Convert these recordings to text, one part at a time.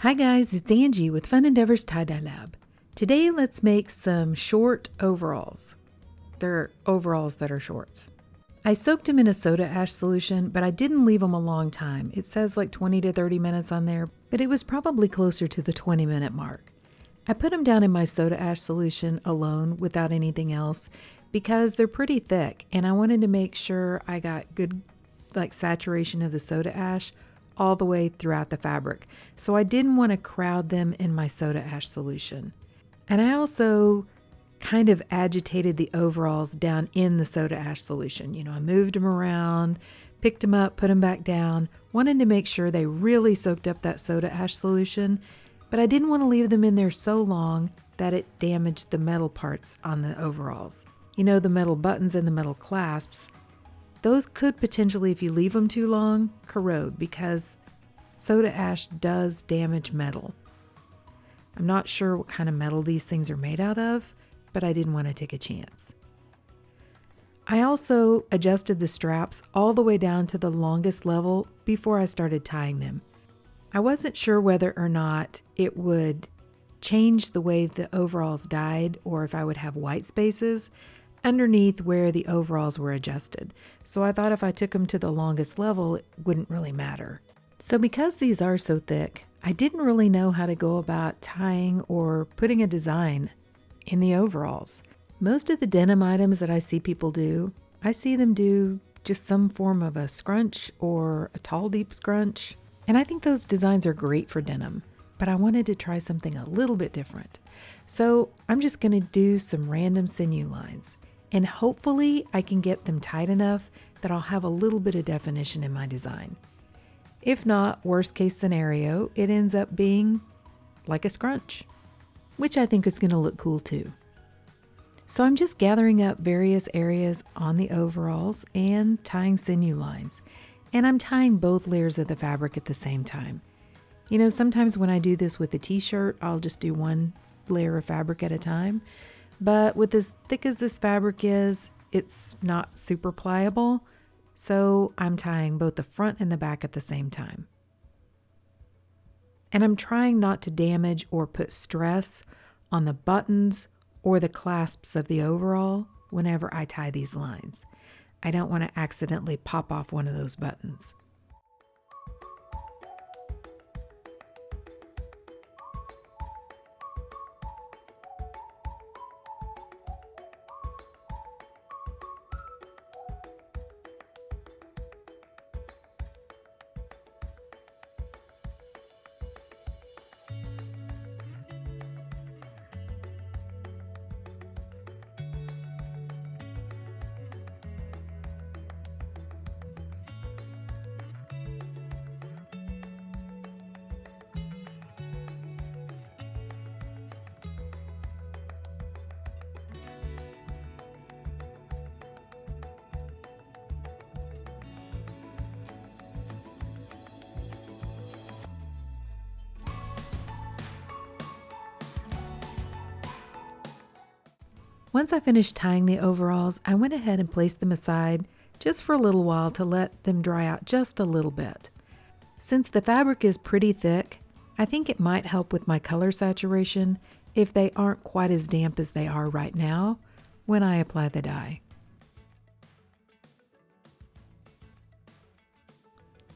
Hi guys, it's Angie with Fun Endeavors Tie-Dye Lab. Today let's make some short overalls. They're overalls that are shorts. I soaked them in a soda ash solution, but I didn't leave them a long time. It says like 20 to 30 minutes on there, but it was probably closer to the 20-minute mark. I put them down in my soda ash solution alone without anything else because they're pretty thick and I wanted to make sure I got good saturation of the soda ash all the way throughout the fabric. So I didn't want to crowd them in my soda ash solution. And I also kind of agitated the overalls down in the soda ash solution. I moved them around, picked them up, put them back down, wanted to make sure they really soaked up that soda ash solution, but I didn't want to leave them in there so long that it damaged the metal parts on the overalls. The metal buttons and the metal clasps. Those could potentially, if you leave them too long, corrode because soda ash does damage metal. I'm not sure what kind of metal these things are made out of, but I didn't want to take a chance. I also adjusted the straps all the way down to the longest level before I started tying them. I wasn't sure whether or not it would change the way the overalls dyed or if I would have white spaces underneath where the overalls were adjusted. So I thought if I took them to the longest level, it wouldn't really matter. So because these are so thick, I didn't really know how to go about tying or putting a design in the overalls. Most of the denim items that I see people do, I see them do just some form of a scrunch or a tall deep scrunch. And I think those designs are great for denim, but I wanted to try something a little bit different. So I'm just going to do some random sinew lines. And hopefully I can get them tight enough that I'll have a little bit of definition in my design. If not, worst case scenario, it ends up being like a scrunch, which I think is going to look cool too. So I'm just gathering up various areas on the overalls and tying sinew lines. And I'm tying both layers of the fabric at the same time. Sometimes when I do this with a t-shirt, I'll just do one layer of fabric at a time. But with as thick as this fabric is, it's not super pliable. So I'm tying both the front and the back at the same time. And I'm trying not to damage or put stress on the buttons or the clasps of the overall whenever I tie these lines. I don't want to accidentally pop off one of those buttons. Once I finished tying the overalls, I went ahead and placed them aside just for a little while to let them dry out just a little bit. Since the fabric is pretty thick, I think it might help with my color saturation if they aren't quite as damp as they are right now when I apply the dye.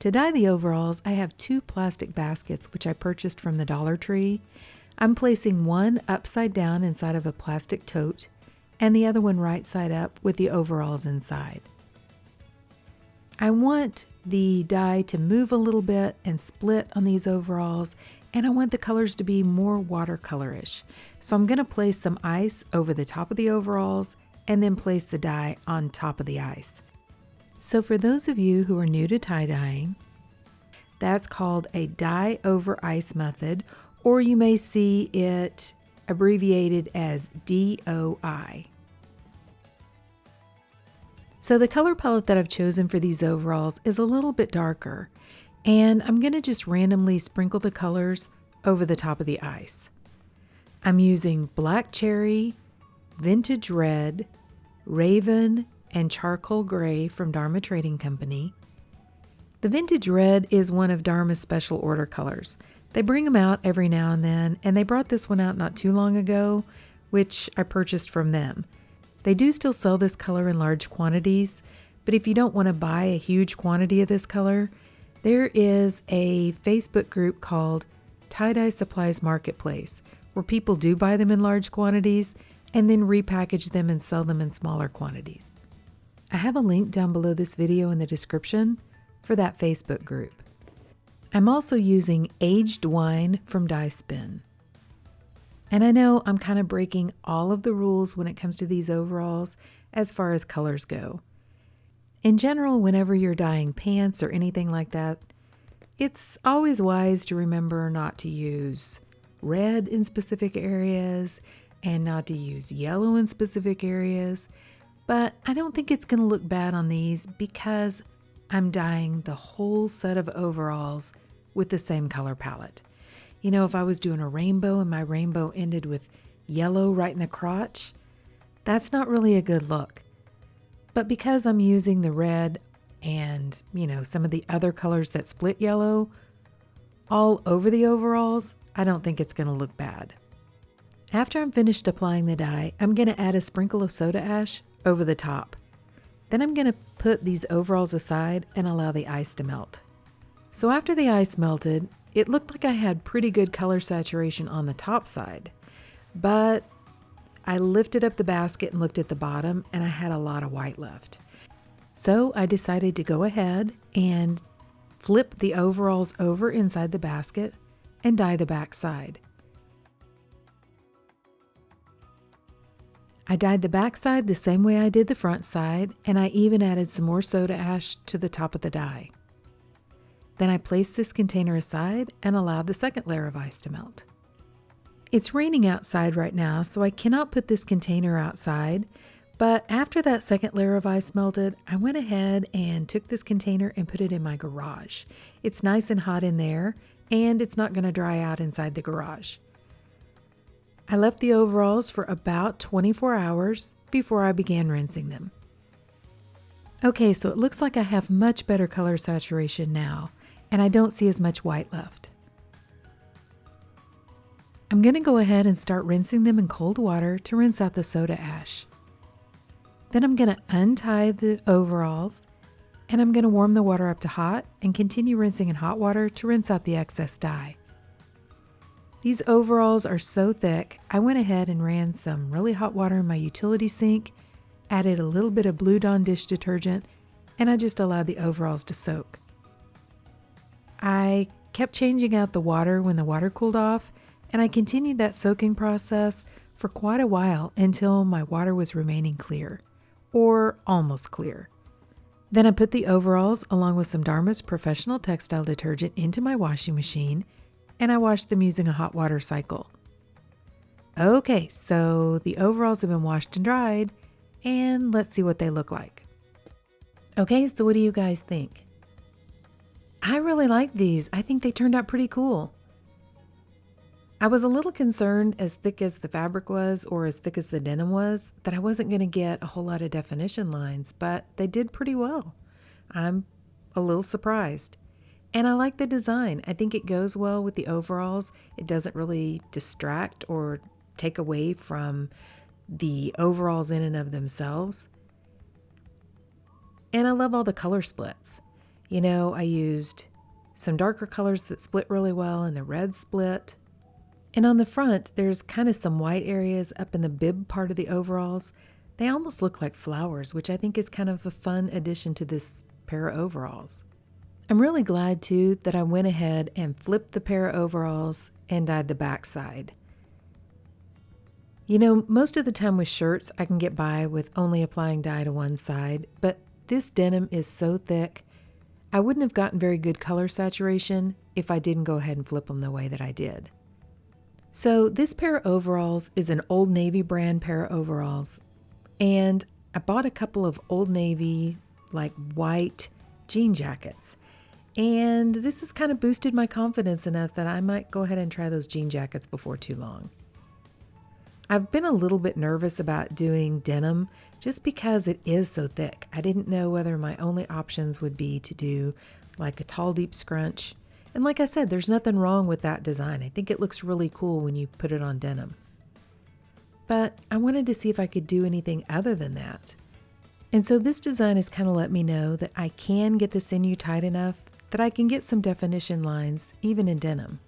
To dye the overalls, I have 2 plastic baskets which I purchased from the Dollar Tree. I'm placing one upside down inside of a plastic tote and the other one right side up with the overalls inside. I want the dye to move a little bit and split on these overalls, and I want the colors to be more watercolorish. So I'm going to place some ice over the top of the overalls and then place the dye on top of the ice. So for those of you who are new to tie-dyeing, that's called a dye over ice method, or you may see it abbreviated as DOI. So the color palette that I've chosen for these overalls is a little bit darker, and I'm going to just randomly sprinkle the colors over the top of the ice. I'm using black cherry, vintage red, raven, and charcoal gray from Dharma Trading Company. The vintage red is one of Dharma's special order colors. They bring them out every now and then, and they brought this one out not too long ago, which I purchased from them. They do still sell this color in large quantities, but if you don't want to buy a huge quantity of this color, there is a Facebook group called Tie-Dye Supplies Marketplace, where people do buy them in large quantities and then repackage them and sell them in smaller quantities. I have a link down below this video in the description for that Facebook group. I'm also using aged wine from Dye Spin. And I know I'm kind of breaking all of the rules when it comes to these overalls as far as colors go. In general, whenever you're dyeing pants or anything like that, it's always wise to remember not to use red in specific areas and not to use yellow in specific areas. But I don't think it's going to look bad on these because I'm dyeing the whole set of overalls with the same color palette. You know, if I was doing a rainbow and my rainbow ended with yellow right in the crotch, that's not really a good look. But because I'm using the red and, some of the other colors that split yellow all over the overalls, I don't think it's going to look bad. After I'm finished applying the dye, I'm going to add a sprinkle of soda ash over the top. Then I'm going to put these overalls aside and allow the ice to melt. So after the ice melted, it looked like I had pretty good color saturation on the top side, but I lifted up the basket and looked at the bottom and I had a lot of white left. So I decided to go ahead and flip the overalls over inside the basket and dye the back side. I dyed the back side the same way I did the front side, and I even added some more soda ash to the top of the dye. Then I placed this container aside and allowed the second layer of ice to melt. It's raining outside right now, so I cannot put this container outside, but after that second layer of ice melted, I went ahead and took this container and put it in my garage. It's nice and hot in there, and it's not going to dry out inside the garage. I left the overalls for about 24 hours before I began rinsing them. Okay, so it looks like I have much better color saturation now, and I don't see as much white left. I'm going to go ahead and start rinsing them in cold water to rinse out the soda ash. Then I'm going to untie the overalls, and I'm going to warm the water up to hot and continue rinsing in hot water to rinse out the excess dye. These overalls are so thick, I went ahead and ran some really hot water in my utility sink, added a little bit of Blue Dawn dish detergent, and I just allowed the overalls to soak. I kept changing out the water when the water cooled off, and I continued that soaking process for quite a while until my water was remaining clear, or almost clear. Then I put the overalls along with some Dharma's professional textile detergent into my washing machine, and I washed them using a hot water cycle. Okay, so the overalls have been washed and dried, and let's see what they look like. Okay, so what do you guys think? I really like these. I think they turned out pretty cool. I was a little concerned, as thick as the fabric was or as thick as the denim was, that I wasn't going to get a whole lot of definition lines, but they did pretty well. I'm a little surprised. And I like the design. I think it goes well with the overalls. It doesn't really distract or take away from the overalls in and of themselves. And I love all the color splits. I used some darker colors that split really well, and the red split. And on the front, there's kind of some white areas up in the bib part of the overalls. They almost look like flowers, which I think is kind of a fun addition to this pair of overalls. I'm really glad too that I went ahead and flipped the pair of overalls and dyed the back side. Most of the time with shirts, I can get by with only applying dye to one side, but this denim is so thick, I wouldn't have gotten very good color saturation if I didn't go ahead and flip them the way that I did. So this pair of overalls is an Old Navy brand pair of overalls, and I bought a couple of Old Navy white jean jackets, and this has kind of boosted my confidence enough that I might go ahead and try those jean jackets before too long. I've been a little bit nervous about doing denim just because it is so thick. I didn't know whether my only options would be to do a tall deep scrunch And like I said, there's nothing wrong with that design. I think it looks really cool when you put it on denim. But I wanted to see if I could do anything other than that. And so this design has kind of let me know that I can get the sinew tight enough that I can get some definition lines even in denim.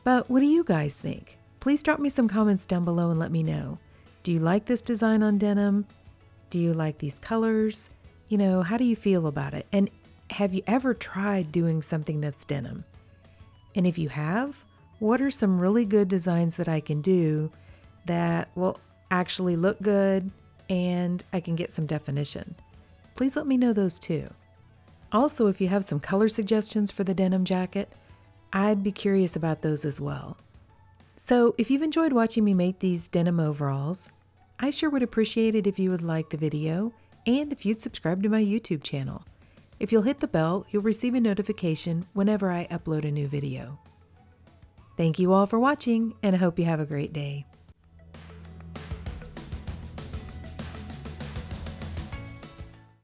But what do you guys think? Please drop me some comments down below and let me know. Do you like this design on denim? Do you like these colors? You know, how do you feel about it? And have you ever tried doing something that's denim? And if you have, what are some really good designs that I can do that will actually look good and I can get some definition? Please let me know those too. Also, if you have some color suggestions for the denim jacket, I'd be curious about those as well. So if you've enjoyed watching me make these denim overalls, I sure would appreciate it if you would like the video and if you'd subscribe to my YouTube channel. If you'll hit the bell, you'll receive a notification whenever I upload a new video. Thank you all for watching, and I hope you have a great day.